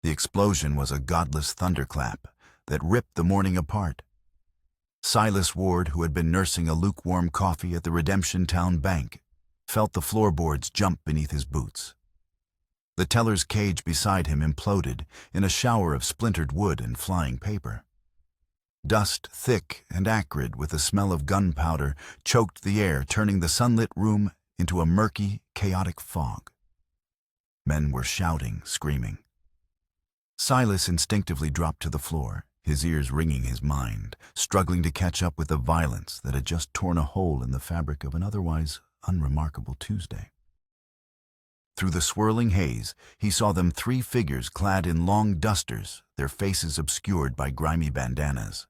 The explosion was a godless thunderclap that ripped the morning apart. Silas Ward, who had been nursing a lukewarm coffee at the Redemption Town Bank, felt the floorboards jump beneath his boots. The teller's cage beside him imploded in a shower of splintered wood and flying paper. Dust, thick and acrid with the smell of gunpowder, choked the air, turning the sunlit room into a murky, chaotic fog. Men were shouting, screaming. Silas instinctively dropped to the floor, his ears ringing his mind, struggling to catch up with the violence that had just torn a hole in the fabric of an otherwise unremarkable Tuesday. Through the swirling haze, he saw them, three figures clad in long dusters, their faces obscured by grimy bandanas.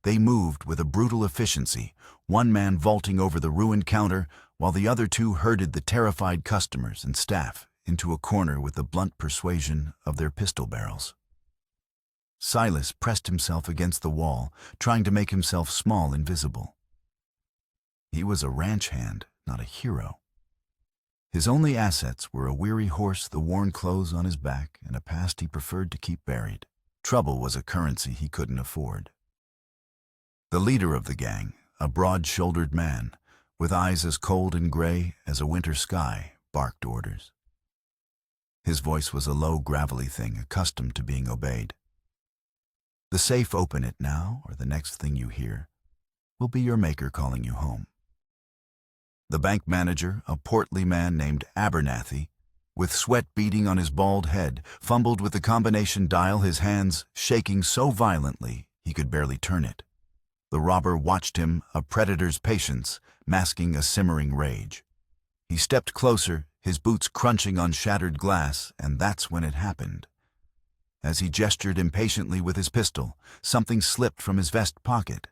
They moved with a brutal efficiency, one man vaulting over the ruined counter, while the other two herded the terrified customers and staff into a corner with the blunt persuasion of their pistol barrels. Silas pressed himself against the wall, trying to make himself small and visible. He was a ranch hand, not a hero. His only assets were a weary horse, the worn clothes on his back, and a past he preferred to keep buried. Trouble was a currency he couldn't afford. The leader of the gang, a broad-shouldered man, with eyes as cold and gray as a winter sky, barked orders. His voice was a low, gravelly thing, accustomed to being obeyed. The safe, open it now, or the next thing you hear will be your maker calling you home. The bank manager, a portly man named Abernathy, with sweat beading on his bald head, fumbled with the combination dial, his hands shaking so violently he could barely turn it. The robber watched him, a predator's patience, masking a simmering rage. He stepped closer, his boots crunching on shattered glass, and that's when it happened. As he gestured impatiently with his pistol, something slipped from his vest pocket.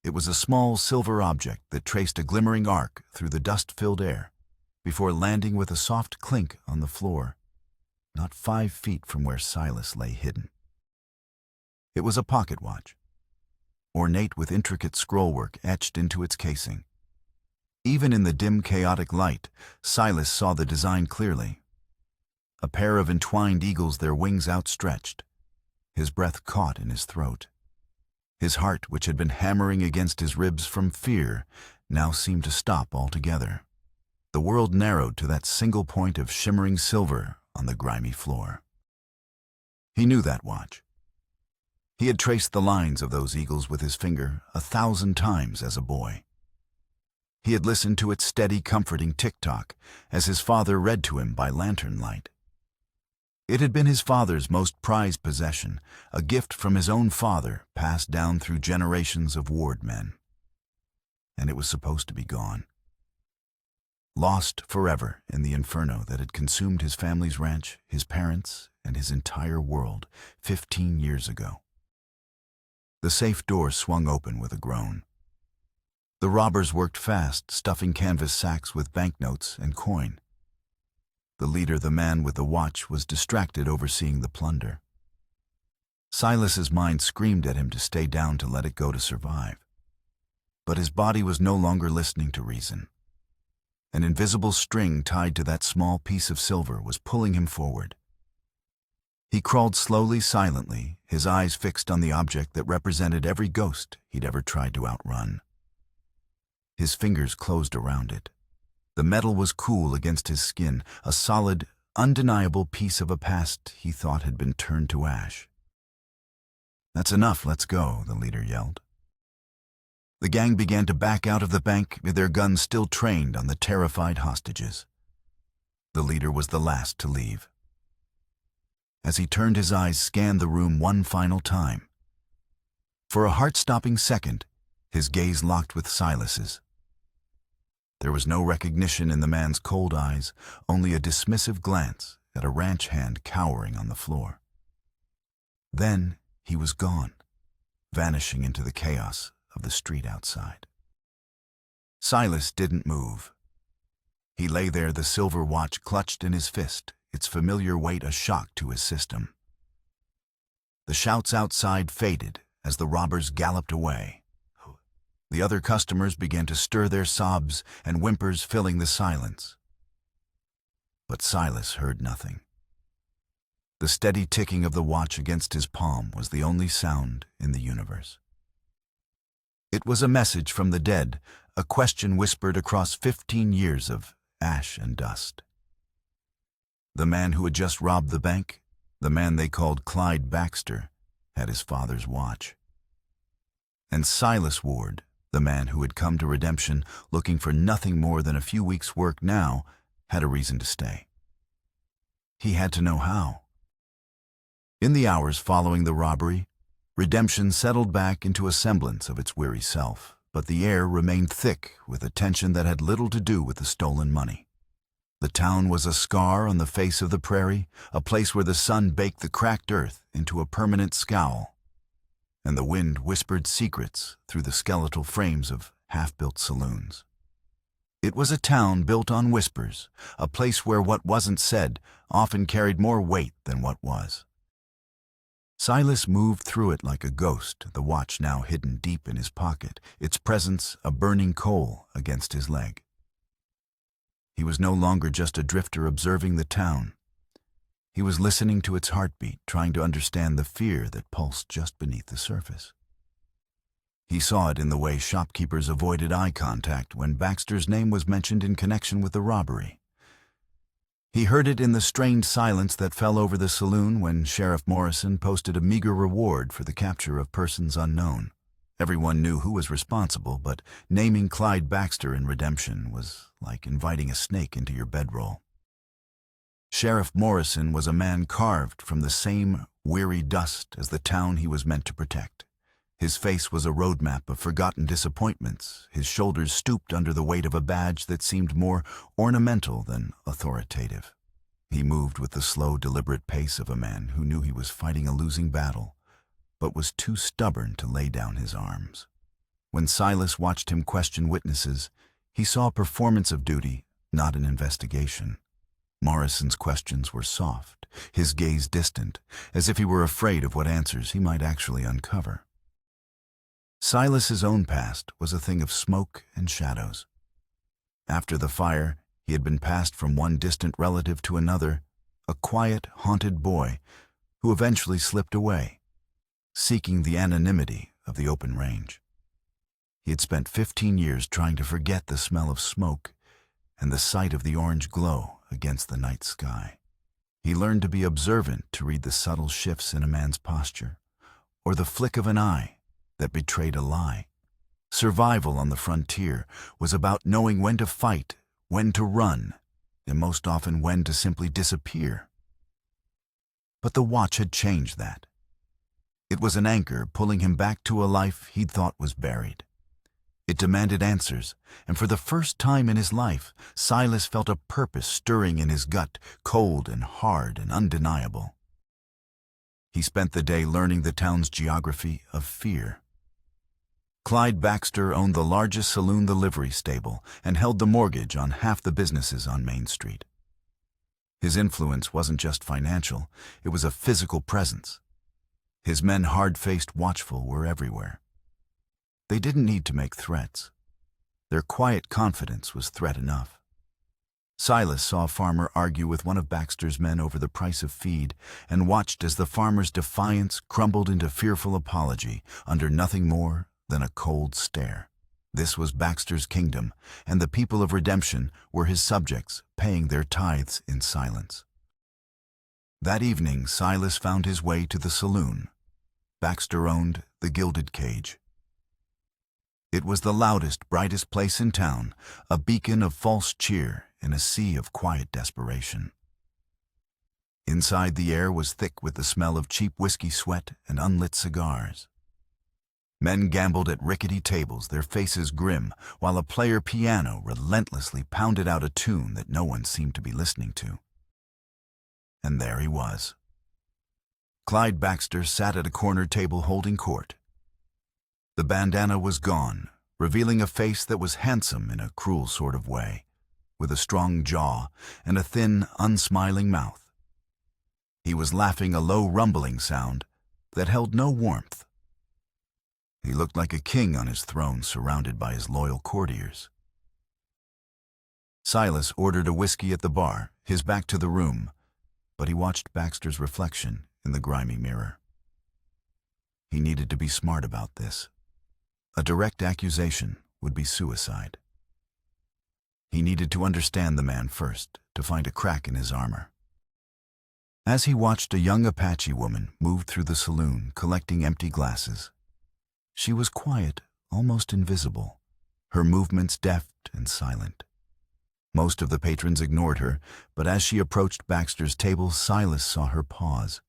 It was a small silver object that traced a glimmering arc through the dust-filled air, before landing with a soft clink on the floor, not 5 feet from where Silas lay hidden. It was a pocket watch, ornate with intricate scrollwork etched into its casing. Even in the dim, chaotic light, Silas saw the design clearly. A pair of entwined eagles, their wings outstretched. His breath caught in his throat. His heart, which had been hammering against his ribs from fear, now seemed to stop altogether. The world narrowed to that single point of shimmering silver on the grimy floor. He knew that watch. He had traced the lines of those eagles with his finger 1,000 times as a boy. He had listened to its steady, comforting tick-tock as his father read to him by lantern light. It had been his father's most prized possession, a gift from his own father passed down through generations of Ward men. And it was supposed to be gone. Lost forever in the inferno that had consumed his family's ranch, his parents, and his entire world 15 years ago. The safe door swung open with a groan. The robbers worked fast, stuffing canvas sacks with banknotes and coin. The leader, the man with the watch, was distracted overseeing the plunder. Silas's mind screamed at him to stay down, to let it go, to survive. But his body was no longer listening to reason. An invisible string tied to that small piece of silver was pulling him forward. He crawled slowly, silently, his eyes fixed on the object that represented every ghost he'd ever tried to outrun. His fingers closed around it. The metal was cool against his skin, a solid, undeniable piece of a past he thought had been turned to ash. "That's enough, let's go," the leader yelled. The gang began to back out of the bank, their guns still trained on the terrified hostages. The leader was the last to leave. As he turned, his eyes scanned the room one final time. For a heart-stopping second, his gaze locked with Silas's. There was no recognition in the man's cold eyes, only a dismissive glance at a ranch hand cowering on the floor. Then he was gone, vanishing into the chaos of the street outside. Silas didn't move. He lay there, the silver watch clutched in his fist, its familiar weight a shock to his system. The shouts outside faded as the robbers galloped away. The other customers began to stir, their sobs and whimpers filling the silence. But Silas heard nothing. The steady ticking of the watch against his palm was the only sound in the universe. It was a message from the dead, a question whispered across 15 years of ash and dust. The man who had just robbed the bank, the man they called Clyde Baxter, had his father's watch. And Silas Ward, the man who had come to redemption looking for nothing more than a few weeks' work now, had a reason to stay. He had to know how. In the hours following the robbery, redemption settled back into a semblance of its weary self, but the air remained thick with a tension that had little to do with the stolen money. The town was a scar on the face of the prairie, a place where the sun baked the cracked earth into a permanent scowl, and the wind whispered secrets through the skeletal frames of half-built saloons. It was a town built on whispers, a place where what wasn't said often carried more weight than what was. Silas moved through it like a ghost, the watch now hidden deep in his pocket, its presence a burning coal against his leg. He was no longer just a drifter observing the town. He was listening to its heartbeat, trying to understand the fear that pulsed just beneath the surface. He saw it in the way shopkeepers avoided eye contact when Baxter's name was mentioned in connection with the robbery. He heard it in the strained silence that fell over the saloon when Sheriff Morrison posted a meager reward for the capture of persons unknown. Everyone knew who was responsible, but naming Clyde Baxter in redemption was like inviting a snake into your bedroll. Sheriff Morrison was a man carved from the same weary dust as the town he was meant to protect. His face was a roadmap of forgotten disappointments, his shoulders stooped under the weight of a badge that seemed more ornamental than authoritative. He moved with the slow, deliberate pace of a man who knew he was fighting a losing battle, but was too stubborn to lay down his arms. When Silas watched him question witnesses, he saw a performance of duty, not an investigation. Morrison's questions were soft, his gaze distant, as if he were afraid of what answers he might actually uncover. Silas's own past was a thing of smoke and shadows. After the fire, he had been passed from one distant relative to another, a quiet, haunted boy who eventually slipped away, seeking the anonymity of the open range. He had spent 15 years trying to forget the smell of smoke and the sight of the orange glow against the night sky. He learned to be observant to read the subtle shifts in a man's posture, or the flick of an eye that betrayed a lie. Survival on the frontier was about knowing when to fight, when to run, and most often when to simply disappear. But the watch had changed that. It was an anchor pulling him back to a life he'd thought was buried. It demanded answers, and for the first time in his life, Silas felt a purpose stirring in his gut, cold and hard and undeniable. He spent the day learning the town's geography of fear. Clyde Baxter owned the largest saloon, the livery stable, and held the mortgage on half the businesses on Main Street. His influence wasn't just financial, it was a physical presence. His men, hard-faced, watchful, were everywhere. They didn't need to make threats. Their quiet confidence was threat enough. Silas saw a farmer argue with one of Baxter's men over the price of feed and watched as the farmer's defiance crumbled into fearful apology under nothing more than a cold stare. This was Baxter's kingdom, and the people of redemption were his subjects, paying their tithes in silence. That evening, Silas found his way to the saloon. Baxter owned the Gilded Cage. It was the loudest, brightest place in town, a beacon of false cheer in a sea of quiet desperation. Inside, the air was thick with the smell of cheap whiskey sweat and unlit cigars. Men gambled at rickety tables, their faces grim, while a player piano relentlessly pounded out a tune that no one seemed to be listening to. And there he was. Clyde Baxter sat at a corner table holding court. The bandana was gone, revealing a face that was handsome in a cruel sort of way, with a strong jaw and a thin, unsmiling mouth. He was laughing a low, rumbling sound that held no warmth. He looked like a king on his throne, surrounded by his loyal courtiers. Silas ordered a whiskey at the bar, his back to the room, but he watched Baxter's reflection in the grimy mirror. He needed to be smart about this. A direct accusation would be suicide. He needed to understand the man first, to find a crack in his armor. As he watched a young Apache woman move through the saloon collecting empty glasses, she was quiet, almost invisible, her movements deft and silent. Most of the patrons ignored her, but as she approached Baxter's table, Silas saw her pause.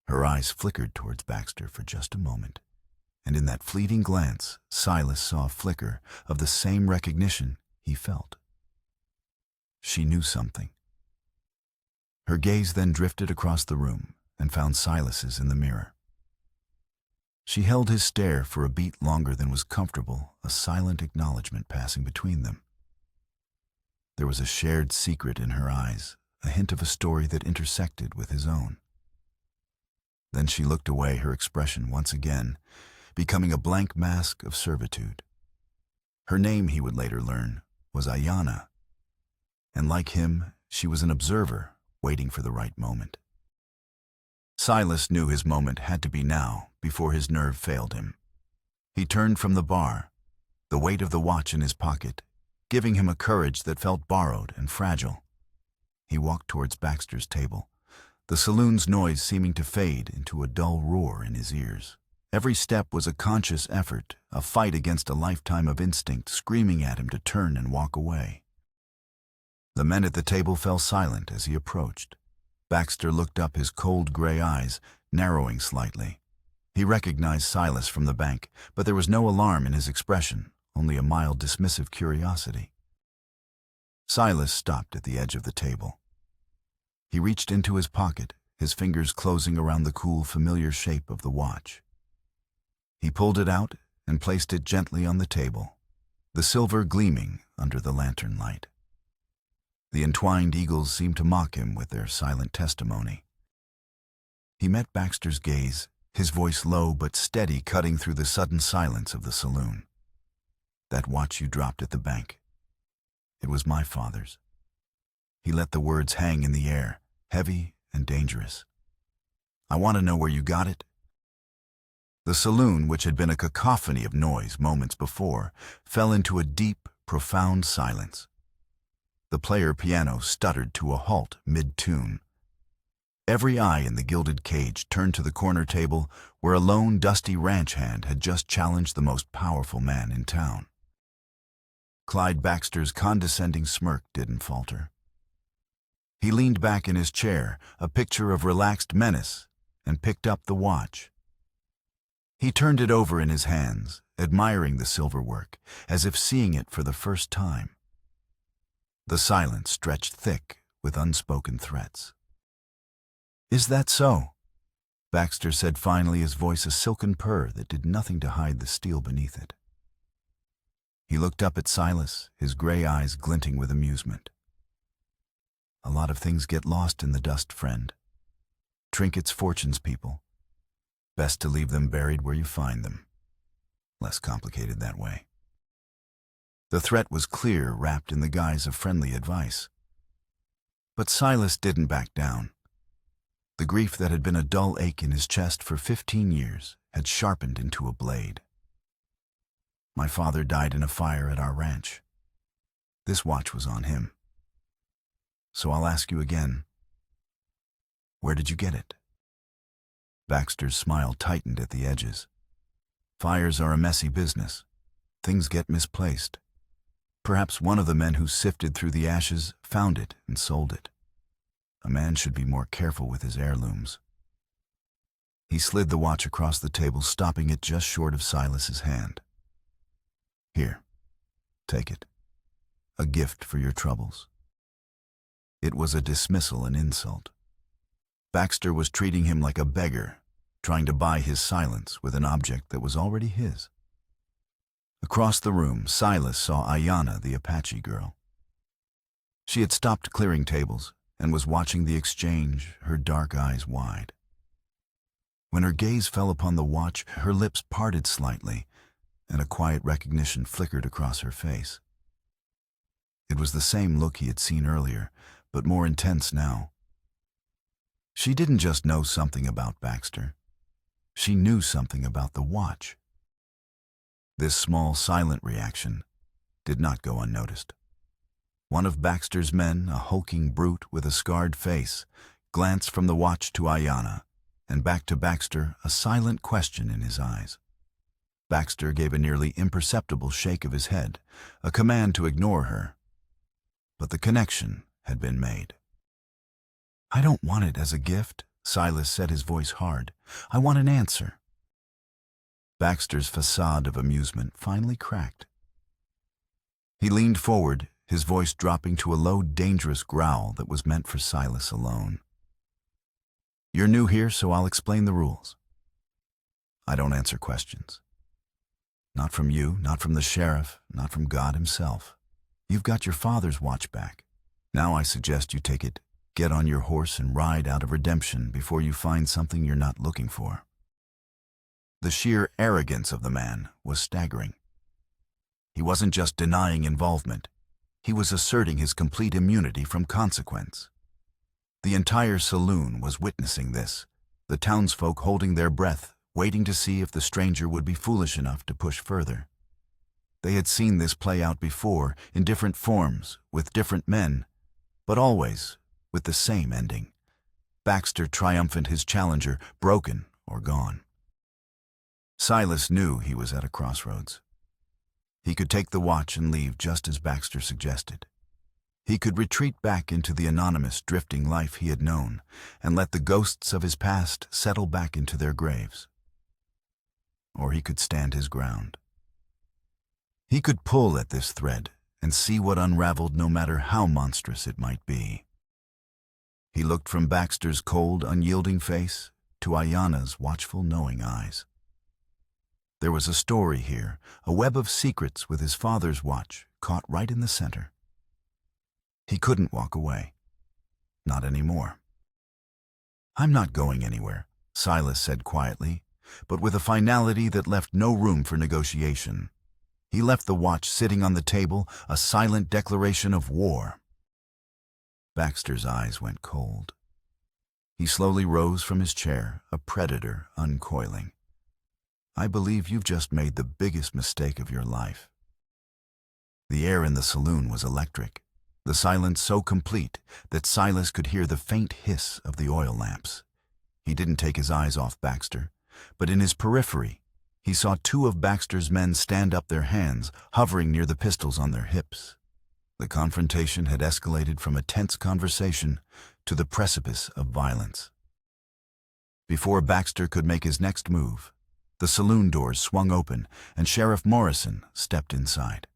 Her eyes flickered towards Baxter for just a moment, and in that fleeting glance, Silas saw a flicker of the same recognition he felt. She knew something. Her gaze then drifted across the room and found Silas's in the mirror. She held his stare for a beat longer than was comfortable, a silent acknowledgement passing between them. There was a shared secret in her eyes, a hint of a story that intersected with his own. Then she looked away, her expression once again becoming a blank mask of servitude. Her name, he would later learn, was Ayanna, and like him, she was an observer waiting for the right moment. Silas knew his moment had to be now, before his nerve failed him. He turned from the bar, the weight of the watch in his pocket, giving him a courage that felt borrowed and fragile. He walked towards Baxter's table, the saloon's noise seeming to fade into a dull roar in his ears. Every step was a conscious effort, a fight against a lifetime of instinct screaming at him to turn and walk away. The men at the table fell silent as he approached. Baxter looked up, his cold gray eyes narrowing slightly. He recognized Silas from the bank, but there was no alarm in his expression, only a mild dismissive curiosity. Silas stopped at the edge of the table. He reached into his pocket, his fingers closing around the cool, familiar shape of the watch. He pulled it out and placed it gently on the table, the silver gleaming under the lantern light. The entwined eagles seemed to mock him with their silent testimony. He met Baxter's gaze, his voice low but steady, cutting through the sudden silence of the saloon. "That watch you dropped at the bank. It was my father's." He let the words hang in the air, heavy and dangerous. "I want to know where you got it." The saloon, which had been a cacophony of noise moments before, fell into a deep, profound silence. The player piano stuttered to a halt mid-tune. Every eye in the gilded cage turned to the corner table where a lone, dusty ranch hand had just challenged the most powerful man in town. Clyde Baxter's condescending smirk didn't falter. He leaned back in his chair, a picture of relaxed menace, and picked up the watch. He turned it over in his hands, admiring the silverwork, as if seeing it for the first time. The silence stretched thick with unspoken threats. "Is that so?" Baxter said finally, his voice a silken purr that did nothing to hide the steel beneath it. He looked up at Silas, his gray eyes glinting with amusement. "A lot of things get lost in the dust, friend. Trinkets, fortunes, people. Best to leave them buried where you find them. Less complicated that way." The threat was clear, wrapped in the guise of friendly advice. But Silas didn't back down. The grief that had been a dull ache in his chest for 15 years had sharpened into a blade. "My father died in a fire at our ranch. This watch was on him. So I'll ask you again, where did you get it?" Baxter's smile tightened at the edges. Fires are a messy business. Things get misplaced. Perhaps one of the men who sifted through the ashes found it and sold it. A man should be more careful with his heirlooms. He slid the watch across the table, stopping it just short of Silas's hand. "Here, take it. A gift for your troubles." It was a dismissal, an insult. Baxter was treating him like a beggar, trying to buy his silence with an object that was already his. Across the room, Silas saw Ayanna, the Apache girl. She had stopped clearing tables and was watching the exchange, her dark eyes wide. When her gaze fell upon the watch, her lips parted slightly, and a quiet recognition flickered across her face. It was the same look he had seen earlier, but more intense now. She didn't just know something about Baxter. She knew something about the watch. This small, silent reaction did not go unnoticed. One of Baxter's men, a hulking brute with a scarred face, glanced from the watch to Ayanna and back to Baxter, a silent question in his eyes. Baxter gave a nearly imperceptible shake of his head, a command to ignore her. But the connection had been made. "I don't want it as a gift," Silas said, his voice hard. "I want an answer." Baxter's facade of amusement finally cracked. He leaned forward, his voice dropping to a low, dangerous growl that was meant for Silas alone. "You're new here, so I'll explain the rules. I don't answer questions. Not from you, not from the sheriff, not from God himself. You've got your father's watch back. Now I suggest you take it, get on your horse and ride out of redemption before you find something you're not looking for." The sheer arrogance of the man was staggering. He wasn't just denying involvement. He was asserting his complete immunity from consequence. The entire saloon was witnessing this, the townsfolk holding their breath, waiting to see if the stranger would be foolish enough to push further. They had seen this play out before, in different forms, with different men, but always with the same ending. Baxter triumphant, his challenger broken or gone. Silas knew he was at a crossroads. He could take the watch and leave just as Baxter suggested. He could retreat back into the anonymous, drifting life he had known and let the ghosts of his past settle back into their graves. Or he could stand his ground. He could pull at this thread and see what unraveled, no matter how monstrous it might be. He looked from Baxter's cold, unyielding face to Ayanna's watchful, knowing eyes. There was a story here, a web of secrets with his father's watch caught right in the center. He couldn't walk away. Not anymore. "I'm not going anywhere," Silas said quietly, but with a finality that left no room for negotiation. He left the watch sitting on the table, a silent declaration of war. Baxter's eyes went cold. He slowly rose from his chair, a predator uncoiling. "I believe you've just made the biggest mistake of your life." The air in the saloon was electric, the silence so complete that Silas could hear the faint hiss of the oil lamps. He didn't take his eyes off Baxter, but in his periphery, he saw two of Baxter's men stand up, their hands hovering near the pistols on their hips. The confrontation had escalated from a tense conversation to the precipice of violence. Before Baxter could make his next move, the saloon doors swung open and Sheriff Morrison stepped inside.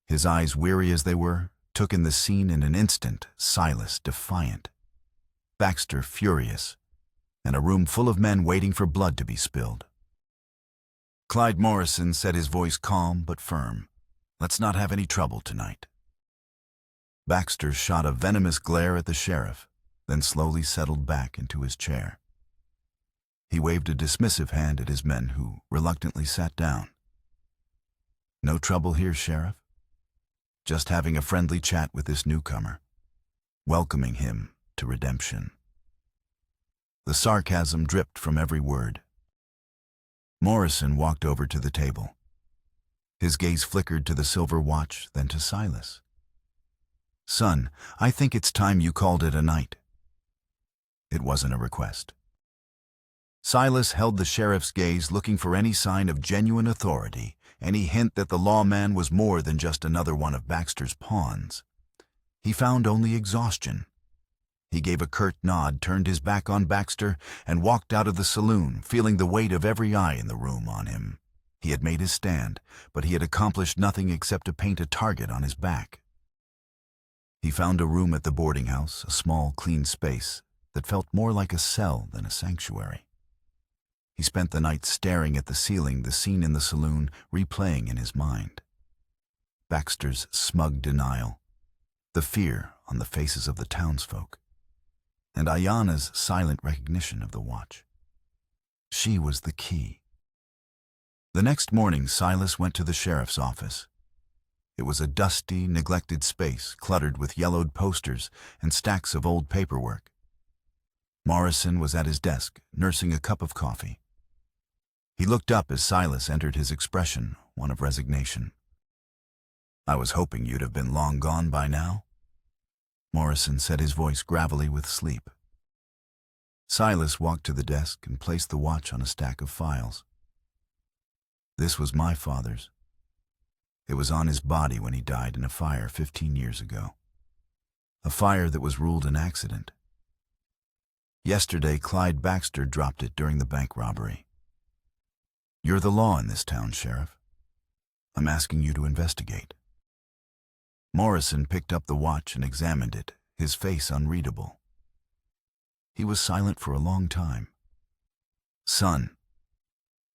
His eyes, weary as they were, took in the scene in an instant, Silas defiant, Baxter furious, and a room full of men waiting for blood to be spilled. Clyde Morrison said, his voice calm but firm, "Let's not have any trouble tonight." Baxter shot a venomous glare at the sheriff, then slowly settled back into his chair. He waved a dismissive hand at his men, who reluctantly sat down. "No trouble here, Sheriff. Just having a friendly chat with this newcomer, welcoming him to redemption." The sarcasm dripped from every word. Morrison walked over to the table. His gaze flickered to the silver watch, then to Silas. "Son, I think it's time you called it a night." It wasn't a request. Silas held the sheriff's gaze, looking for any sign of genuine authority, any hint that the lawman was more than just another one of Baxter's pawns. He found only exhaustion. He gave a curt nod, turned his back on Baxter, and walked out of the saloon, feeling the weight of every eye in the room on him. He had made his stand, but he had accomplished nothing except to paint a target on his back. He found a room at the boarding house, a small, clean space that felt more like a cell than a sanctuary. He spent the night staring at the ceiling, the scene in the saloon replaying in his mind. Baxter's smug denial, the fear on the faces of the townsfolk, and Ayanna's silent recognition of the watch. She was the key. The next morning, Silas went to the sheriff's office. It was a dusty, neglected space cluttered with yellowed posters and stacks of old paperwork. Morrison was at his desk, nursing a cup of coffee. He looked up as Silas entered, his expression one of resignation. "I was hoping you'd have been long gone by now," Morrison said, his voice gravelly with sleep. Silas walked to the desk and placed the watch on a stack of files. "This was my father's. It was on his body when he died in a fire 15 years ago. A fire that was ruled an accident. Yesterday, Clyde Baxter dropped it during the bank robbery. You're the law in this town, Sheriff. I'm asking you to investigate." Morrison picked up the watch and examined it, his face unreadable. He was silent for a long time. "Son,"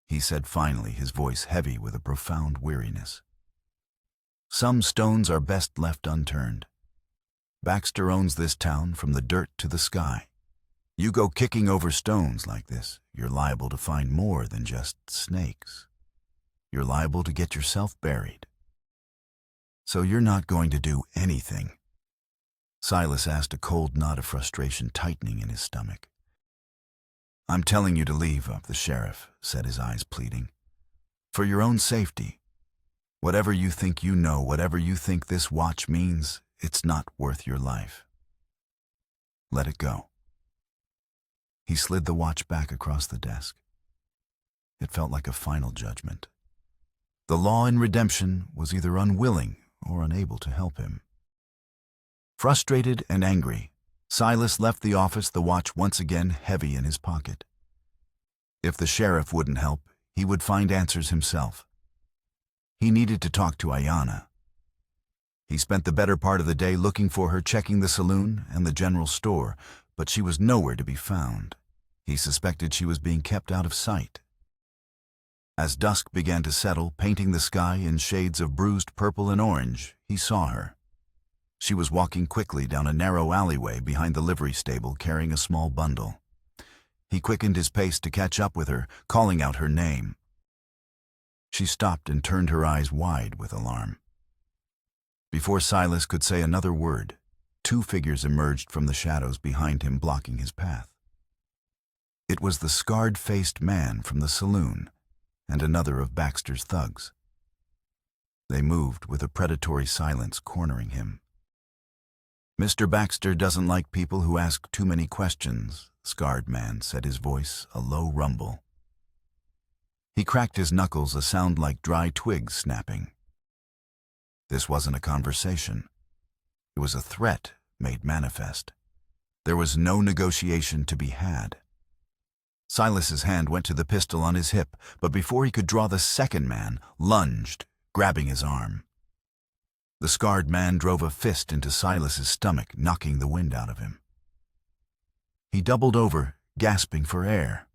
he said finally, his voice heavy with a profound weariness. "Some stones are best left unturned. Baxter owns this town from the dirt to the sky. You go kicking over stones like this, you're liable to find more than just snakes. You're liable to get yourself buried. So you're not going to do anything?" Silas asked, a cold knot of frustration tightening in his stomach. "I'm telling you to leave," the sheriff said, his eyes pleading. "For your own safety. Whatever you think you know, whatever you think this watch means, it's not worth your life. Let it go." He slid the watch back across the desk. It felt like a final judgment. The law in redemption was either unwilling or unable to help him. Frustrated and angry, Silas left the office, the watch once again heavy in his pocket. If the sheriff wouldn't help, he would find answers himself. He needed to talk to Ayanna. He spent the better part of the day looking for her, checking the saloon and the general store, but she was nowhere to be found. He suspected she was being kept out of sight. As dusk began to settle, painting the sky in shades of bruised purple and orange, he saw her. She was walking quickly down a narrow alleyway behind the livery stable, carrying a small bundle. He quickened his pace to catch up with her, calling out her name. She stopped and turned her eyes wide with alarm. Before Silas could say another word, two figures emerged from the shadows behind him, blocking his path. It was the scarred-faced man from the saloon and another of Baxter's thugs. They moved with a predatory silence, cornering him. "Mr. Baxter doesn't like people who ask too many questions," the scarred man said, his voice a low rumble. He cracked his knuckles, a sound like dry twigs snapping. This wasn't a conversation. It was a threat made manifest. There was no negotiation to be had. Silas's hand went to the pistol on his hip, but before he could draw, the second man lunged, grabbing his arm. The scarred man drove a fist into Silas's stomach, knocking the wind out of him. He doubled over, gasping for air.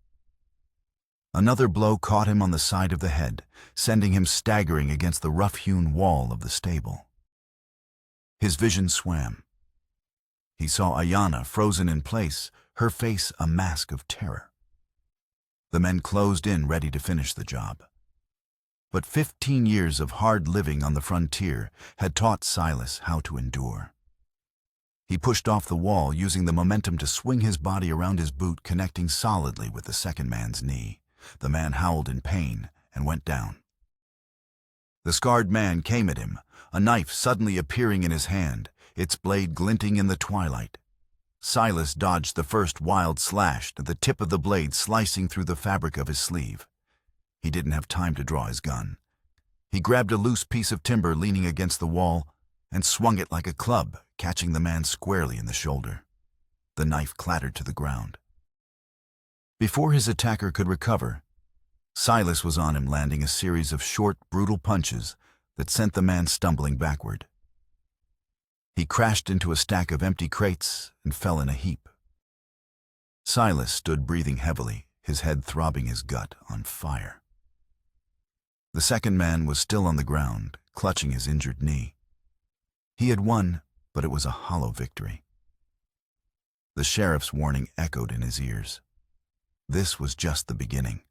Another blow caught him on the side of the head, sending him staggering against the rough-hewn wall of the stable. His vision swam. He saw Ayanna frozen in place, her face a mask of terror. The men closed in, ready to finish the job. But 15 years of hard living on the frontier had taught Silas how to endure. He pushed off the wall, using the momentum to swing his body around his boot, connecting solidly with the second man's knee. The man howled in pain and went down. The scarred man came at him, a knife suddenly appearing in his hand, its blade glinting in the twilight. Silas dodged the first wild slash, the tip of the blade slicing through the fabric of his sleeve. He didn't have time to draw his gun. He grabbed a loose piece of timber leaning against the wall and swung it like a club, catching the man squarely in the shoulder. The knife clattered to the ground. Before his attacker could recover, Silas was on him, landing a series of short, brutal punches that sent the man stumbling backward. He crashed into a stack of empty crates and fell in a heap. Silas stood breathing heavily, his head throbbing, his gut on fire. The second man was still on the ground, clutching his injured knee. He had won, but it was a hollow victory. The sheriff's warning echoed in his ears. This was just the beginning.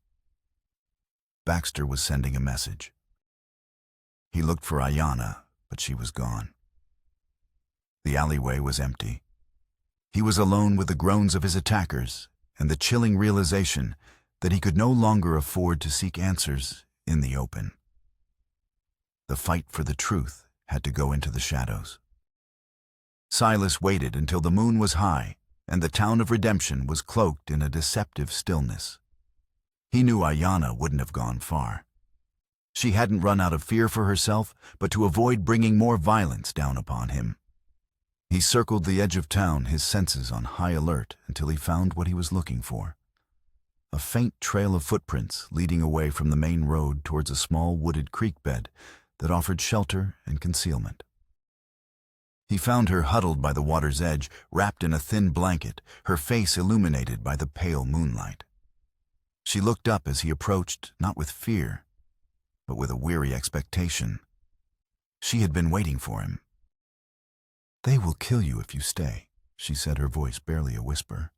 Baxter was sending a message. He looked for Ayanna, but she was gone. The alleyway was empty. He was alone with the groans of his attackers and the chilling realization that he could no longer afford to seek answers in the open. The fight for the truth had to go into the shadows. Silas waited until the moon was high and the town of Redemption was cloaked in a deceptive stillness. He knew Ayanna wouldn't have gone far. She hadn't run out of fear for herself, but to avoid bringing more violence down upon him. He circled the edge of town, his senses on high alert, until he found what he was looking for. A faint trail of footprints leading away from the main road towards a small wooded creek bed that offered shelter and concealment. He found her huddled by the water's edge, wrapped in a thin blanket, her face illuminated by the pale moonlight. She looked up as he approached, not with fear, but with a weary expectation. She had been waiting for him. "They will kill you if you stay," she said, her voice barely a whisper.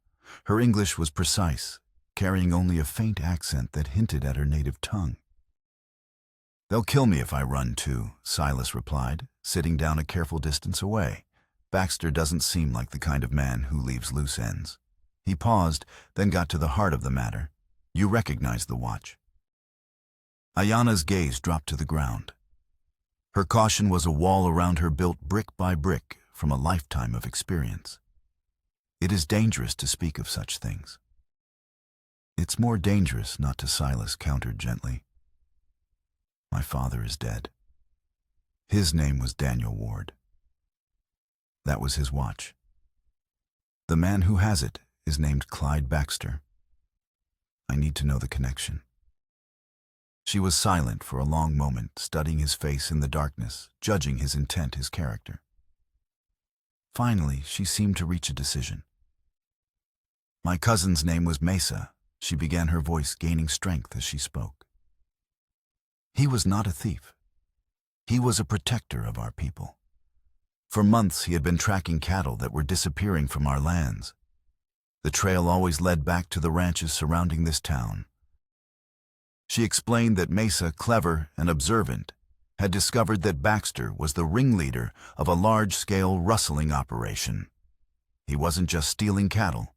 Her English was precise, carrying only a faint accent that hinted at her native tongue. "They'll kill me if I run too," Silas replied, sitting down a careful distance away. "Baxter doesn't seem like the kind of man who leaves loose ends." He paused, then got to the heart of the matter. "You recognize the watch?" Ayanna's gaze dropped to the ground. Her caution was a wall around her built brick by brick from a lifetime of experience. It is dangerous to speak of such things. "It's more dangerous not to," Silas countered gently. "My father is dead. His name was Daniel Ward. That was his watch. The man who has it is named Clyde Baxter. I need to know the connection." She was silent for a long moment, studying his face in the darkness, judging his intent, his character. Finally, she seemed to reach a decision. "My cousin's name was Mesa," she began, her voice gaining strength as she spoke. "He was not a thief. He was a protector of our people. For months he had been tracking cattle that were disappearing from our lands. The trail always led back to the ranches surrounding this town." She explained that Mesa, clever and observant, had discovered that Baxter was the ringleader of a large-scale rustling operation. He wasn't just stealing cattle.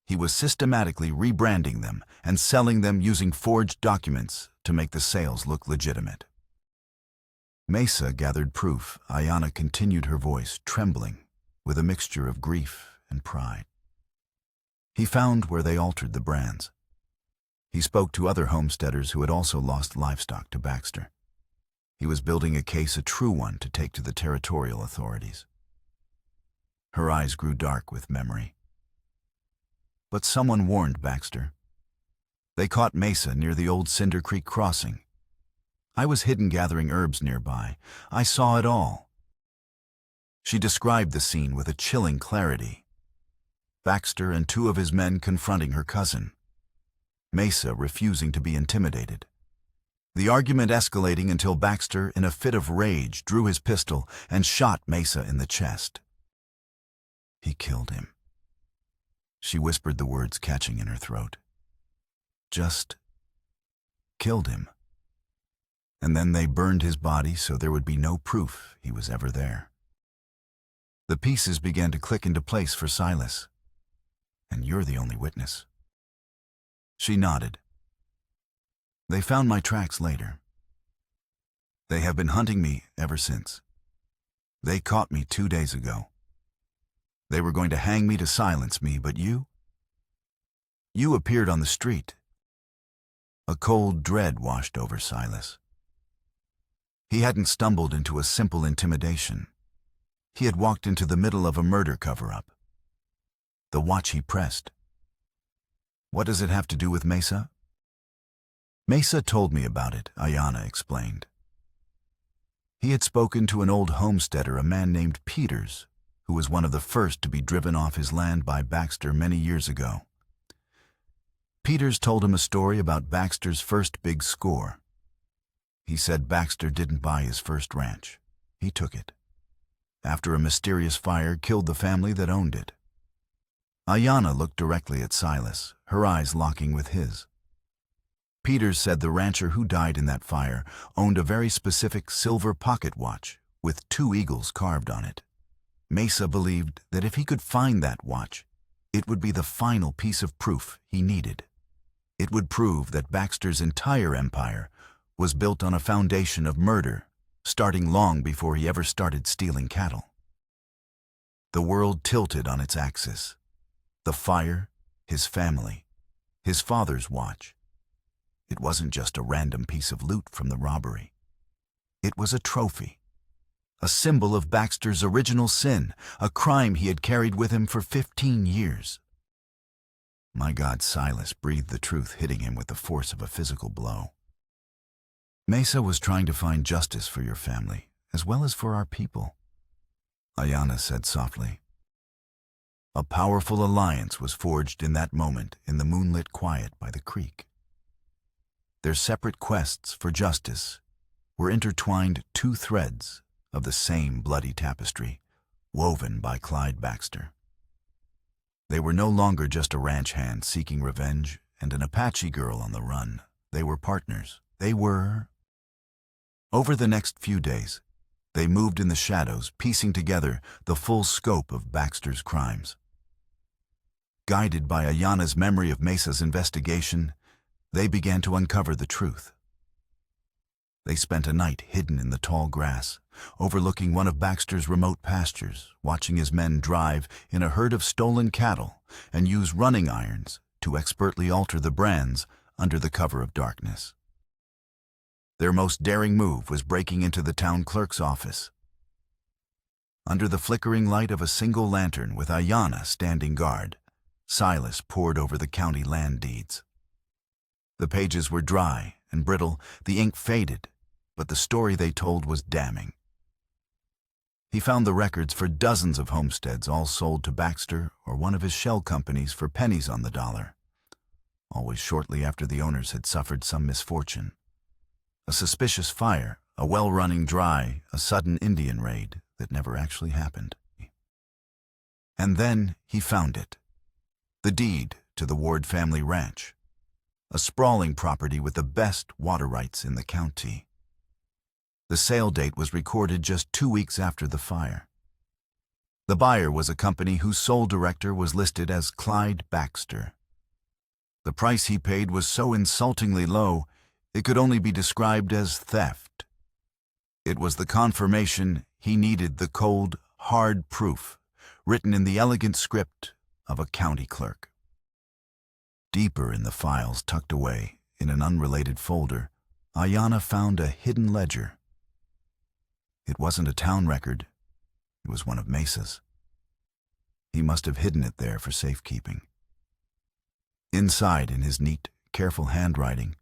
He was systematically rebranding them and selling them using forged documents to make the sales look legitimate. Mesa gathered proof. Ayanna continued, her voice trembling with a mixture of grief and pride. "He found where they altered the brands. He spoke to other homesteaders who had also lost livestock to Baxter. He was building a case, a true one, to take to the territorial authorities." Her eyes grew dark with memory. "But someone warned Baxter. They caught Mesa near the old Cinder Creek crossing. I was hidden gathering herbs nearby. I saw it all." She described the scene with a chilling clarity. Baxter and two of his men confronting her cousin. Mesa refusing to be intimidated. The argument escalating until Baxter, in a fit of rage, drew his pistol and shot Mesa in the chest. "He killed him." She whispered the words catching in her throat. "Just killed him. And then they burned his body so there would be no proof he was ever there." The pieces began to click into place for Silas. "And you're the only witness." She nodded. "They found my tracks later. They have been hunting me ever since. They caught me 2 days ago. They were going to hang me to silence me, but you appeared on the street." A cold dread washed over Silas. He hadn't stumbled into a simple intimidation. He had walked into the middle of a murder cover-up. The watch he pressed. "What does it have to do with Mesa?" "Mesa told me about it," Ayanna explained. He had spoken to an old homesteader, a man named Peters, who was one of the first to be driven off his land by Baxter many years ago. Peters told him a story about Baxter's first big score. He said Baxter didn't buy his first ranch. He took it. After a mysterious fire killed the family that owned it. Ayanna looked directly at Silas, her eyes locking with his. Peters said the rancher who died in that fire owned a very specific silver pocket watch with 2 eagles carved on it. Mesa believed that if he could find that watch, it would be the final piece of proof he needed. It would prove that Baxter's entire empire was built on a foundation of murder, starting long before he ever started stealing cattle. The world tilted on its axis. The fire, his family, his father's watch. It wasn't just a random piece of loot from the robbery. It was a trophy, a symbol of Baxter's original sin, a crime he had carried with him for 15 years. My God, Silas breathed the truth, hitting him with the force of a physical blow. Mesa was trying to find justice for your family, as well as for our people, Ayanna said softly. A powerful alliance was forged in that moment in the moonlit quiet by the creek. Their separate quests for justice were intertwined two threads of the same bloody tapestry, woven by Clyde Baxter. They were no longer just a ranch hand seeking revenge and an Apache girl on the run. They were partners. They were... Over the next few days, they moved in the shadows, piecing together the full scope of Baxter's crimes. Guided by Ayanna's memory of Mesa's investigation, they began to uncover the truth. They spent a night hidden in the tall grass, overlooking one of Baxter's remote pastures, watching his men drive in a herd of stolen cattle and use running irons to expertly alter the brands under the cover of darkness. Their most daring move was breaking into the town clerk's office. Under the flickering light of a single lantern with Ayanna standing guard, Silas pored over the county land deeds. The pages were dry and brittle, the ink faded, but the story they told was damning. He found the records for dozens of homesteads, all sold to Baxter or one of his shell companies for pennies on the dollar, always shortly after the owners had suffered some misfortune. A suspicious fire, a well-running dry, a sudden Indian raid that never actually happened. And then he found it. The deed to the Ward family ranch, a sprawling property with the best water rights in the county. The sale date was recorded just 2 weeks after the fire. The buyer was a company whose sole director was listed as Clyde Baxter. The price he paid was so insultingly low, it could only be described as theft. It was the confirmation he needed, the cold, hard proof, written in the elegant script of a county clerk. Deeper in the files, tucked away in an unrelated folder, Ayanna found a hidden ledger. It wasn't a town record. It was one of Mesa's. He must have hidden it there for safekeeping. Inside, in his neat, careful handwriting,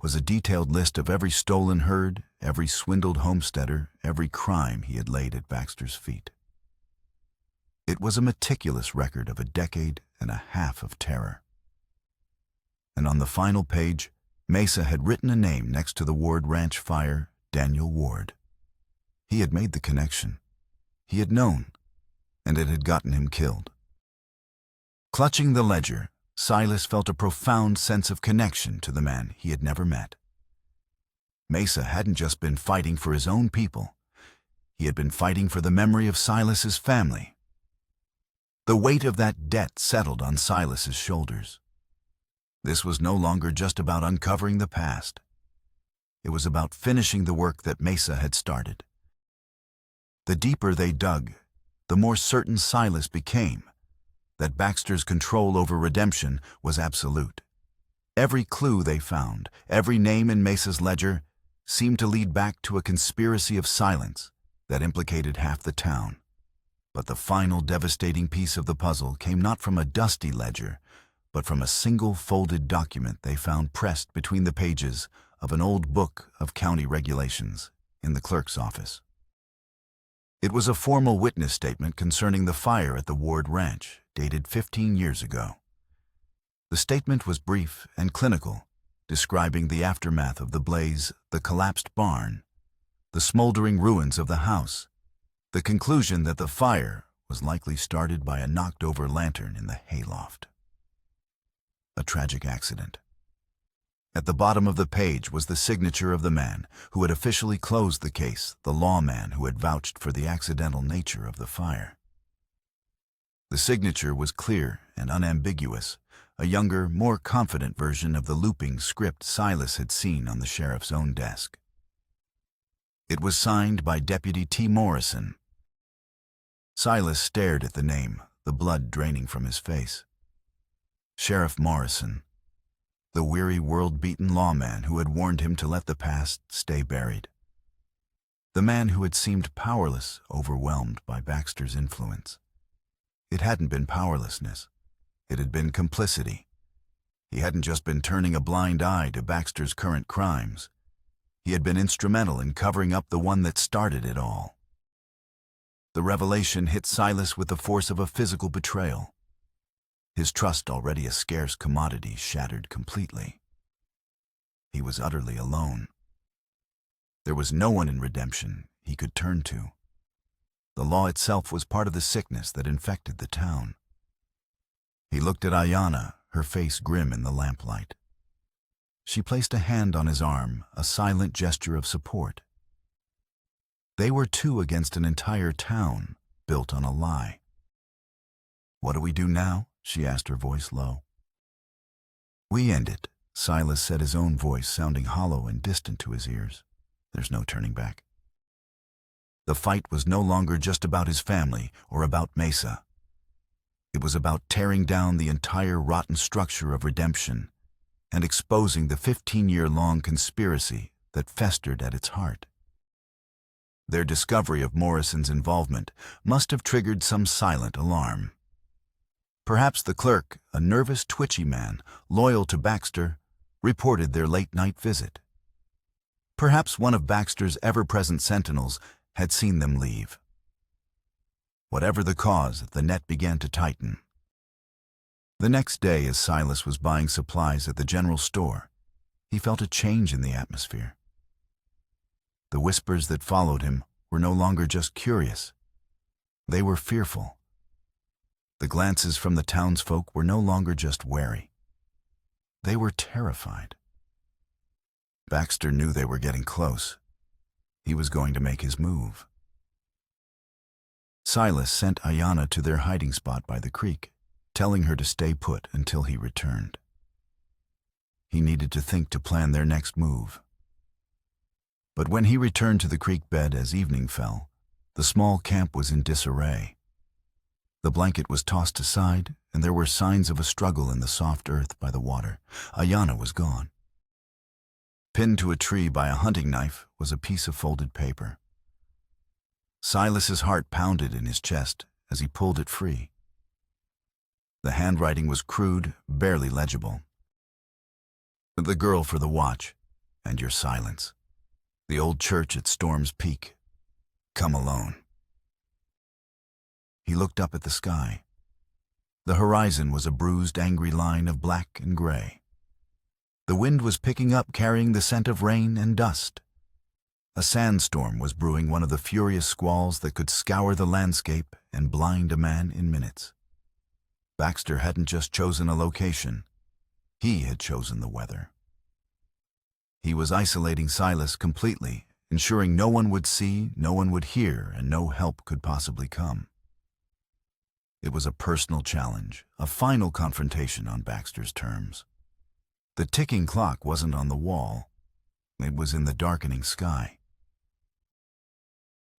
was a detailed list of every stolen herd, every swindled homesteader, every crime he had laid at Baxter's feet. It was a meticulous record of a decade and a half of terror. And on the final page, Mesa had written a name next to the Ward Ranch fire, Daniel Ward. He had made the connection. He had known, and it had gotten him killed. Clutching the ledger, Silas felt a profound sense of connection to the man he had never met. Mesa hadn't just been fighting for his own people. He had been fighting for the memory of Silas's family. The weight of that debt settled on Silas's shoulders. This was no longer just about uncovering the past. It was about finishing the work that Mesa had started. The deeper they dug, the more certain Silas became that Baxter's control over redemption was absolute. Every clue they found, every name in Mesa's ledger, seemed to lead back to a conspiracy of silence that implicated half the town. But the final devastating piece of the puzzle came not from a dusty ledger, but from a single folded document they found pressed between the pages of an old book of county regulations in the clerk's office. It was a formal witness statement concerning the fire at the Ward Ranch, dated 15 years ago. The statement was brief and clinical, describing the aftermath of the blaze, the collapsed barn, the smoldering ruins of the house, the conclusion that the fire was likely started by a knocked-over lantern in the hayloft. A tragic accident. At the bottom of the page was the signature of the man who had officially closed the case, the lawman who had vouched for the accidental nature of the fire. The signature was clear and unambiguous, a younger, more confident version of the looping script Silas had seen on the sheriff's own desk. It was signed by Deputy T. Morrison. Silas stared at the name, the blood draining from his face. Sheriff Morrison, the weary, world-beaten lawman who had warned him to let the past stay buried. The man who had seemed powerless, overwhelmed by Baxter's influence. It hadn't been powerlessness. It had been complicity. He hadn't just been turning a blind eye to Baxter's current crimes. He had been instrumental in covering up the one that started it all. The revelation hit Silas with the force of a physical betrayal. His trust, already a scarce commodity, shattered completely. He was utterly alone. There was no one in Redemption he could turn to. The law itself was part of the sickness that infected the town. He looked at Ayanna, her face grim in the lamplight. She placed a hand on his arm, a silent gesture of support. They were two against an entire town, built on a lie. "What do we do now?" she asked, her voice low. "We end it," Silas said, his own voice sounding hollow and distant to his ears. "There's no turning back." The fight was no longer just about his family or about Mesa. It was about tearing down the entire rotten structure of Redemption and exposing the 15-year-long conspiracy that festered at its heart. Their discovery of Morrison's involvement must have triggered some silent alarm. Perhaps the clerk, a nervous, twitchy man, loyal to Baxter, reported their late-night visit. Perhaps one of Baxter's ever-present sentinels had seen them leave. Whatever the cause, the net began to tighten. The next day, as Silas was buying supplies at the general store, he felt a change in the atmosphere. The whispers that followed him were no longer just curious. They were fearful. The glances from the townsfolk were no longer just wary. They were terrified. Baxter knew they were getting close. He was going to make his move. Silas sent Ayanna to their hiding spot by the creek, telling her to stay put until he returned. He needed to think to plan their next move. But when he returned to the creek bed as evening fell, the small camp was in disarray. The blanket was tossed aside, and there were signs of a struggle in the soft earth by the water. Ayanna was gone. Pinned to a tree by a hunting knife was a piece of folded paper. Silas's heart pounded in his chest as he pulled it free. The handwriting was crude, barely legible. "The girl for the watch, and your silence. The old church at Storm's Peak. Come alone." He looked up at the sky. The horizon was a bruised, angry line of black and gray. The wind was picking up, carrying the scent of rain and dust. A sandstorm was brewing, one of the furious squalls that could scour the landscape and blind a man in minutes. Baxter hadn't just chosen a location. He had chosen the weather. He was isolating Silas completely, ensuring no one would see, no one would hear, and no help could possibly come. It was a personal challenge, a final confrontation on Baxter's terms. The ticking clock wasn't on the wall. It was in the darkening sky.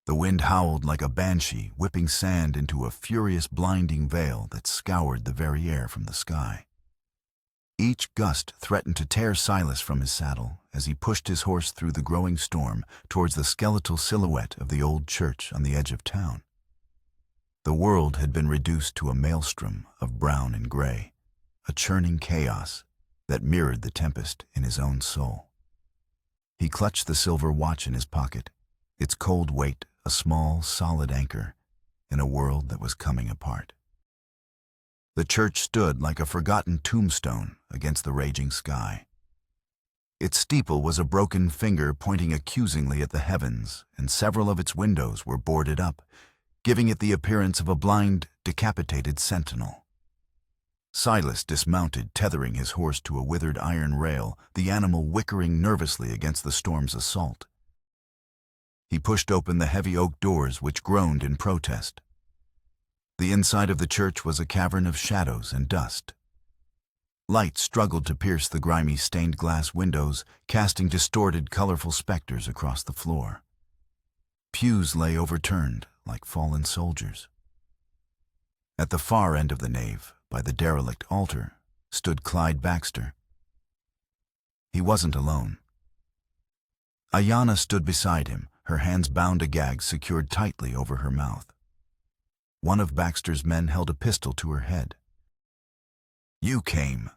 The wind howled like a banshee, whipping sand into a furious, blinding veil that scoured the very air from the sky. Each gust threatened to tear Silas from his saddle as he pushed his horse through the growing storm towards the skeletal silhouette of the old church on the edge of town. The world had been reduced to a maelstrom of brown and gray, a churning chaos that mirrored the tempest in his own soul. He clutched the silver watch in his pocket, its cold weight a small, solid anchor in a world that was coming apart. The church stood like a forgotten tombstone against the raging sky. Its steeple was a broken finger pointing accusingly at the heavens, and several of its windows were boarded up, giving it the appearance of a blind, decapitated sentinel. Silas dismounted, tethering his horse to a withered iron rail, the animal whickering nervously against the storm's assault. He pushed open the heavy oak doors which groaned in protest. The inside of the church was a cavern of shadows and dust. Light struggled to pierce the grimy stained glass windows, casting distorted, colorful specters across the floor. Pews lay overturned like fallen soldiers. At the far end of the nave, by the derelict altar, stood Clyde Baxter. He wasn't alone. Ayanna stood beside him, her hands bound a gag secured tightly over her mouth. One of Baxter's men held a pistol to her head. "You came,"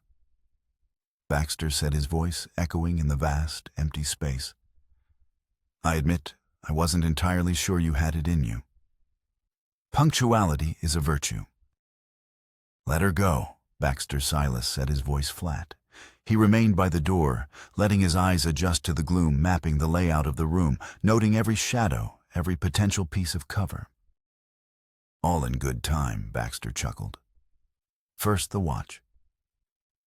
Baxter said, his voice echoing in the vast, empty space. "I admit I wasn't entirely sure you had it in you. Punctuality is a virtue." "Let her go," Baxter Silas said, his voice flat. He remained by the door, letting his eyes adjust to the gloom, mapping the layout of the room, noting every shadow, every potential piece of cover. "All in good time," Baxter chuckled. "First the watch,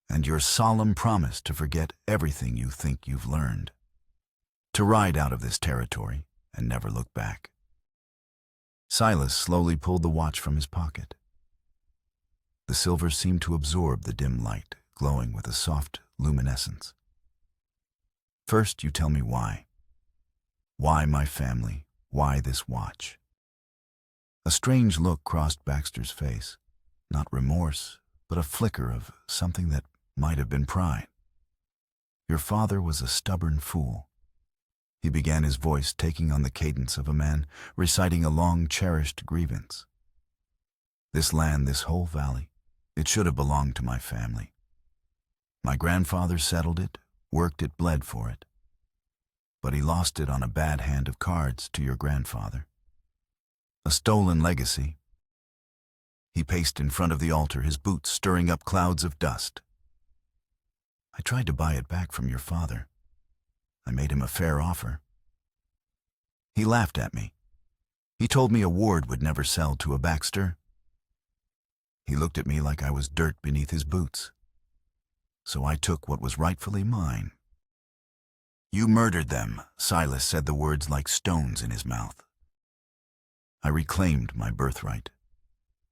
and your solemn promise to forget everything you think you've learned. To ride out of this territory and never look back." Silas slowly pulled the watch from his pocket. The silver seemed to absorb the dim light, glowing with a soft luminescence. "First, you tell me why. Why my family? Why this watch?" A strange look crossed Baxter's face. Not remorse, but a flicker of something that might have been pride. "Your father was a stubborn fool," he began, his voice taking on the cadence of a man reciting a long-cherished grievance. "This land, this whole valley, it should have belonged to my family. My grandfather settled it, worked it, bled for it. But he lost it on a bad hand of cards to your grandfather. A stolen legacy." He paced in front of the altar, his boots stirring up clouds of dust. "I tried to buy it back from your father. I made him a fair offer. He laughed at me. He told me a ward would never sell to a Baxter. He looked at me like I was dirt beneath his boots. So I took what was rightfully mine." "You murdered them," Silas said, the words like stones in his mouth. "I reclaimed my birthright."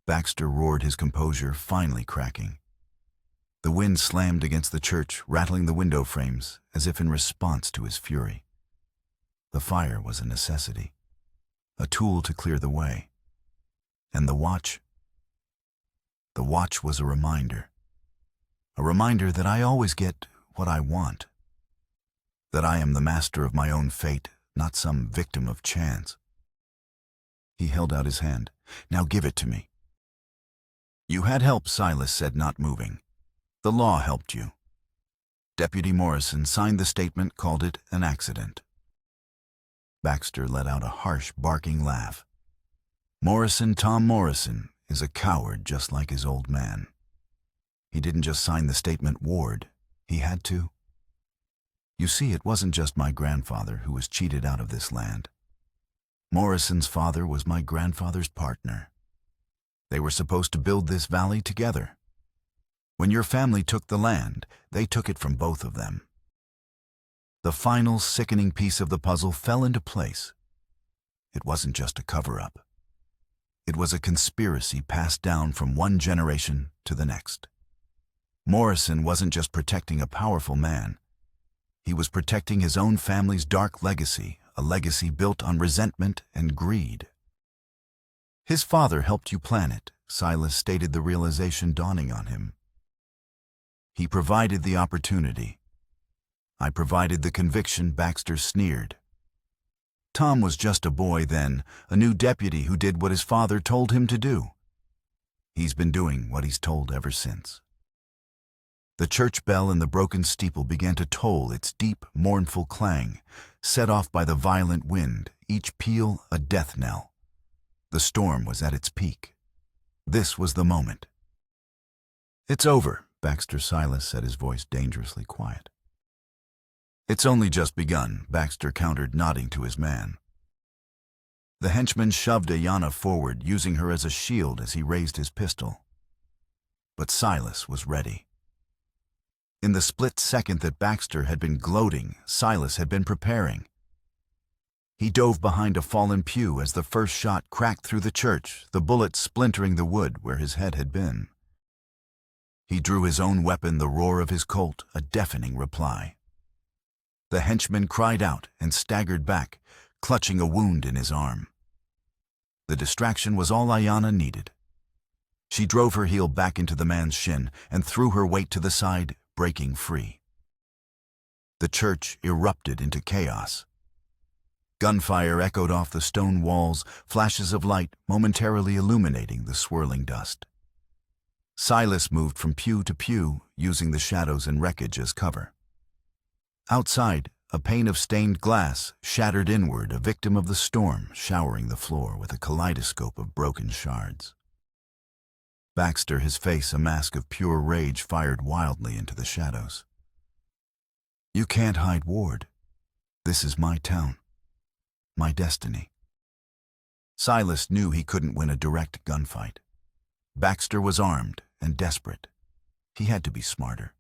Baxter roared, his composure finally cracking. The wind slammed against the church, rattling the window frames as if in response to his fury. The fire was a necessity, a tool to clear the way. And the watch? The watch was a reminder that I always get what I want, that I am the master of my own fate, not some victim of chance. He held out his hand. "Now give it to me." "You had help," Silas said, not moving. "The law helped you." Deputy Morrison signed the statement, called it an accident. Baxter let out a harsh, barking laugh. "Morrison, Tom Morrison, is a coward just like his old man. He didn't just sign the statement, Ward. He had to. You see, it wasn't just my grandfather who was cheated out of this land. Morrison's father was my grandfather's partner. They were supposed to build this valley together. When your family took the land, they took it from both of them." The final sickening piece of the puzzle fell into place. It wasn't just a cover-up. It was a conspiracy passed down from one generation to the next. Morrison wasn't just protecting a powerful man. He was protecting his own family's dark legacy, a legacy built on resentment and greed. "His father helped you plan it," Silas stated, the realization dawning on him. "He provided the opportunity. I provided the conviction," Baxter sneered. "Tom was just a boy then, a new deputy who did what his father told him to do. He's been doing what he's told ever since." The church bell in the broken steeple began to toll, its deep, mournful clang, set off by the violent wind, each peal a death knell. The storm was at its peak. This was the moment. "It's over," Baxter Silas said, his voice dangerously quiet. "It's only just begun," Baxter countered, nodding to his man. The henchman shoved Ayanna forward, using her as a shield as he raised his pistol. But Silas was ready. In the split second that Baxter had been gloating, Silas had been preparing. He dove behind a fallen pew as the first shot cracked through the church, the bullet splintering the wood where his head had been. He drew his own weapon, the roar of his Colt, a deafening reply. The henchman cried out and staggered back, clutching a wound in his arm. The distraction was all Ayanna needed. She drove her heel back into the man's shin and threw her weight to the side, breaking free. The church erupted into chaos. Gunfire echoed off the stone walls, flashes of light momentarily illuminating the swirling dust. Silas moved from pew to pew, using the shadows and wreckage as cover. Outside, a pane of stained glass shattered inward, a victim of the storm, showering the floor with a kaleidoscope of broken shards. Baxter, his face a mask of pure rage, fired wildly into the shadows. "You can't hide Ward. This is my town. My destiny." Silas knew he couldn't win a direct gunfight. Baxter was armed and desperate. He had to be smarter.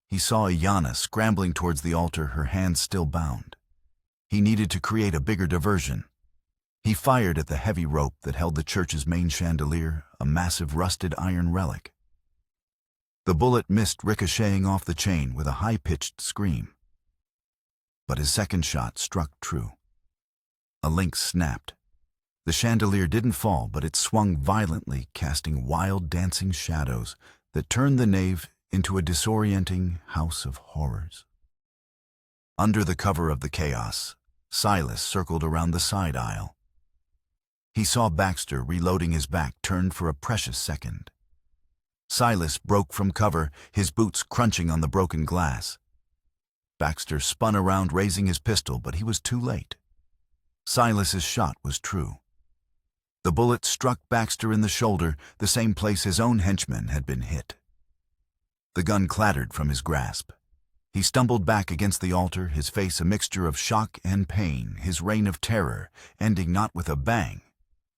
He saw Ayanna scrambling towards the altar, her hands still bound. He needed to create a bigger diversion. He fired at the heavy rope that held the church's main chandelier, a massive rusted iron relic. The bullet missed, ricocheting off the chain with a high-pitched scream. But his second shot struck true. A link snapped. The chandelier didn't fall, but it swung violently, casting wild, dancing shadows that turned the nave into a disorienting house of horrors. Under the cover of the chaos, Silas circled around the side aisle. He saw Baxter reloading, his back turned for a precious second. Silas broke from cover, his boots crunching on the broken glass. Baxter spun around, raising his pistol, but he was too late. Silas's shot was true. The bullet struck Baxter in the shoulder, the same place his own henchman had been hit. The gun clattered from his grasp. He stumbled back against the altar, his face a mixture of shock and pain, his reign of terror ending not with a bang,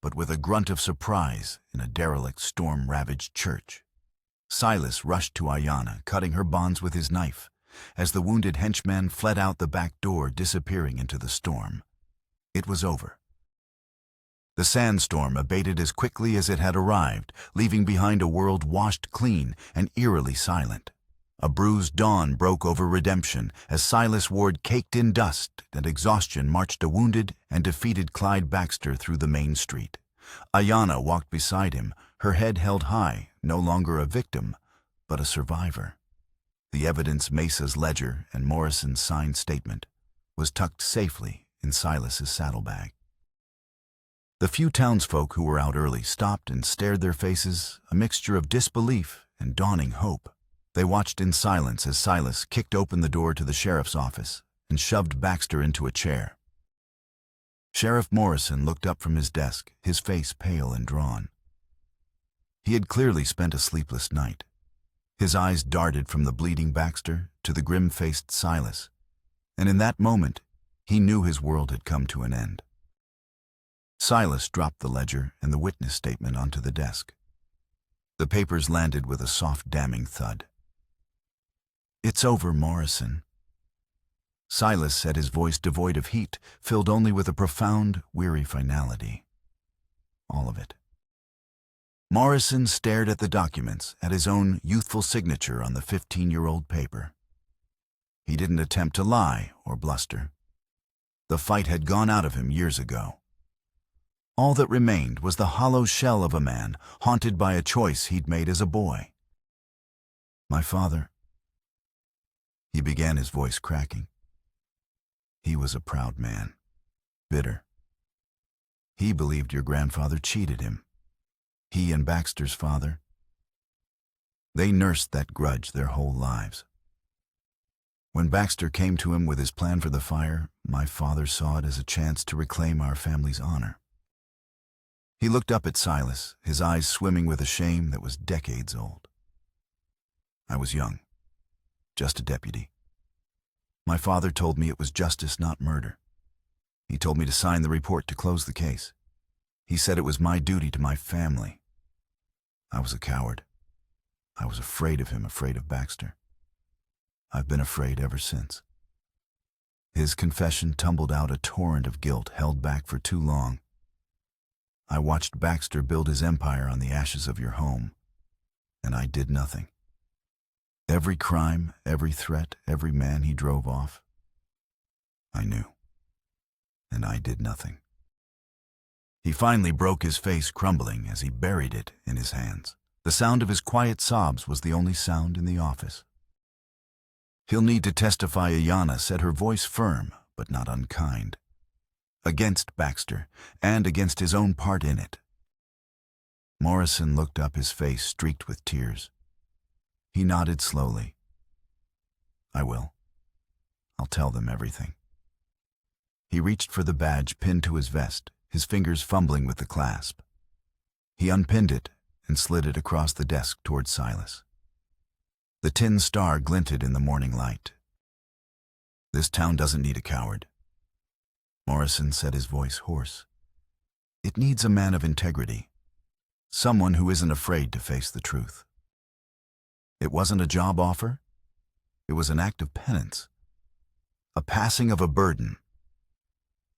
but with a grunt of surprise in a derelict, storm-ravaged church. Silas rushed to Ayanna, cutting her bonds with his knife, as the wounded henchman fled out the back door, disappearing into the storm. It was over. The sandstorm abated as quickly as it had arrived, leaving behind a world washed clean and eerily silent. A bruised dawn broke over redemption as Silas Ward, caked in dust and exhaustion, marched a wounded and defeated Clyde Baxter through the main street. Ayanna walked beside him, her head held high, no longer a victim, but a survivor. The evidence, Mesa's ledger and Morrison's signed statement, was tucked safely in Silas's saddlebag. The few townsfolk who were out early stopped and stared, their faces a mixture of disbelief and dawning hope. They watched in silence as Silas kicked open the door to the sheriff's office and shoved Baxter into a chair. Sheriff Morrison looked up from his desk, his face pale and drawn. He had clearly spent a sleepless night. His eyes darted from the bleeding Baxter to the grim-faced Silas, and in that moment, he knew his world had come to an end. Silas dropped the ledger and the witness statement onto the desk. The papers landed with a soft, damning thud. "It's over, Morrison." Silas said, his voice devoid of heat, filled only with a profound, weary finality. All of it. Morrison stared at the documents, at his own youthful signature on the 15-year-old paper. He didn't attempt to lie or bluster. The fight had gone out of him years ago. All that remained was the hollow shell of a man haunted by a choice he'd made as a boy. "My father," he began, his voice cracking. "He was a proud man, bitter. He believed your grandfather cheated him. He and Baxter's father. They nursed that grudge their whole lives. When Baxter came to him with his plan for the fire, my father saw it as a chance to reclaim our family's honor." He looked up at Silas, his eyes swimming with a shame that was decades old. "I was young, just a deputy. My father told me it was justice, not murder. He told me to sign the report to close the case. He said it was my duty to my family. I was a coward. I was afraid of him, afraid of Baxter. I've been afraid ever since." His confession tumbled out a torrent of guilt held back for too long. I watched Baxter build his empire on the ashes of your home, and I did nothing. Every crime, every threat, every man he drove off, I knew, and I did nothing. He finally broke his face, crumbling as he buried it in his hands. The sound of his quiet sobs was the only sound in the office. "He'll need to testify," Ayanna said, her voice firm but not unkind. Against Baxter, and against his own part in it. Morrison looked up, his face streaked with tears. He nodded slowly. "I will. I'll tell them everything." He reached for the badge pinned to his vest, his fingers fumbling with the clasp. He unpinned it and slid it across the desk toward Silas. The tin star glinted in the morning light. "This town doesn't need a coward," Morrison said, his voice hoarse. "It needs a man of integrity, someone who isn't afraid to face the truth." It wasn't a job offer. It was an act of penance, a passing of a burden.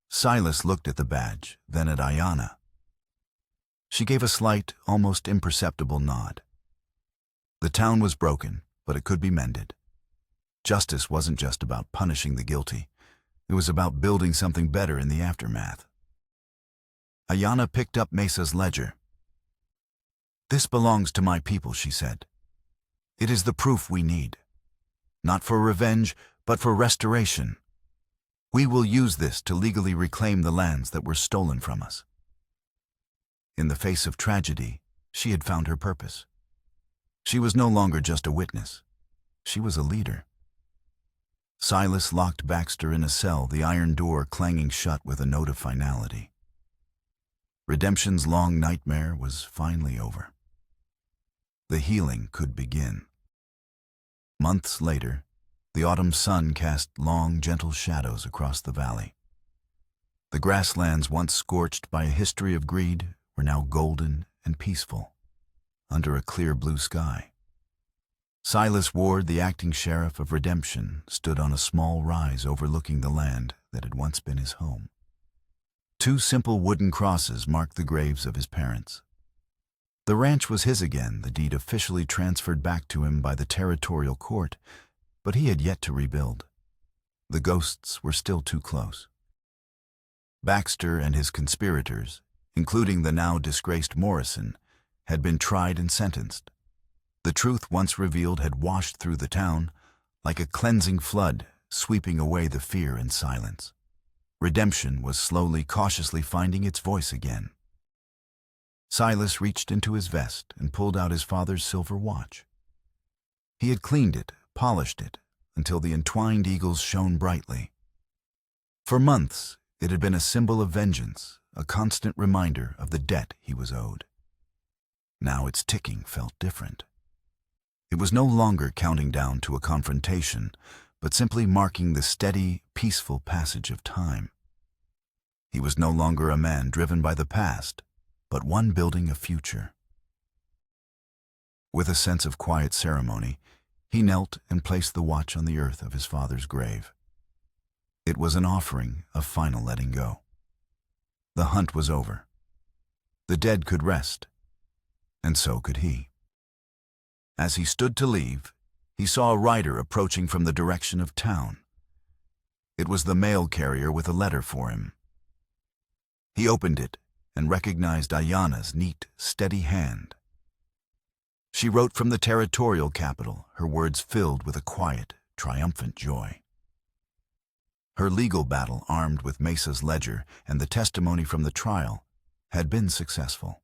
Silas looked at the badge, then at Ayanna. She gave a slight, almost imperceptible nod. The town was broken, but it could be mended. Justice wasn't just about punishing the guilty. It was about building something better in the aftermath. Ayanna picked up Mesa's ledger. "This belongs to my people," she said. "It is the proof we need. Not for revenge, but for restoration. We will use this to legally reclaim the lands that were stolen from us." In the face of tragedy, she had found her purpose. She was no longer just a witness. She was a leader. Silas locked Baxter in a cell, the iron door clanging shut with a note of finality. Redemption's long nightmare was finally over. The healing could begin. Months later, the autumn sun cast long, gentle shadows across the valley. The grasslands, once scorched by a history of greed, were now golden and peaceful, under a clear blue sky. Silas Ward, the acting sheriff of Redemption, stood on a small rise overlooking the land that had once been his home. Two simple wooden crosses marked the graves of his parents. The ranch was his again, the deed officially transferred back to him by the territorial court, but he had yet to rebuild. The ghosts were still too close. Baxter and his conspirators, including the now disgraced Morrison, had been tried and sentenced. The truth once revealed had washed through the town like a cleansing flood, sweeping away the fear and silence. Redemption was slowly, cautiously finding its voice again. Silas reached into his vest and pulled out his father's silver watch. He had cleaned it, polished it, until the entwined eagles shone brightly. For months, it had been a symbol of vengeance, a constant reminder of the debt he was owed. Now its ticking felt different. It was no longer counting down to a confrontation, but simply marking the steady, peaceful passage of time. He was no longer a man driven by the past, but one building a future. With a sense of quiet ceremony, he knelt and placed the watch on the earth of his father's grave. It was an offering of final letting go. The hunt was over. The dead could rest, and so could he. As he stood to leave, he saw a rider approaching from the direction of town. It was the mail carrier with a letter for him. He opened it and recognized Ayanna's neat, steady hand. She wrote from the territorial capital, her words filled with a quiet, triumphant joy. Her legal battle, armed with Mesa's ledger and the testimony from the trial, had been successful.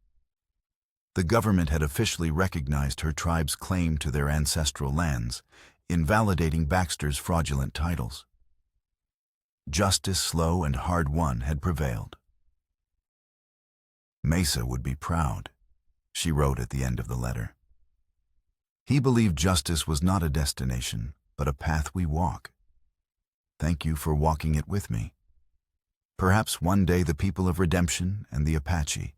The government had officially recognized her tribe's claim to their ancestral lands, invalidating Baxter's fraudulent titles. Justice, slow and hard-won, had prevailed. Mesa would be proud, she wrote at the end of the letter. He believed justice was not a destination, but a path we walk. Thank you for walking it with me. Perhaps one day the people of Redemption and the Apache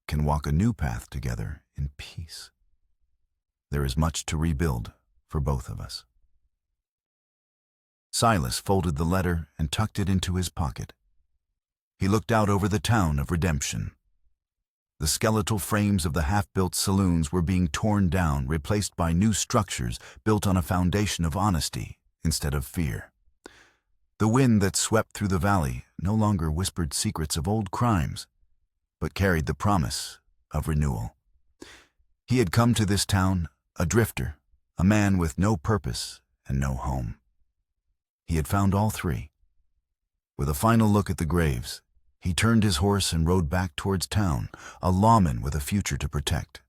can walk a new path together in peace. There is much to rebuild for both of us. Silas folded the letter and tucked it into his pocket. He looked out over the town of Redemption. The skeletal frames of the half-built saloons were being torn down, replaced by new structures built on a foundation of honesty instead of fear. The wind that swept through the valley no longer whispered secrets of old crimes, but carried the promise of renewal. He had come to this town a drifter, a man with no purpose and no home. He had found all three. With a final look at the graves, he turned his horse and rode back towards town, a lawman with a future to protect.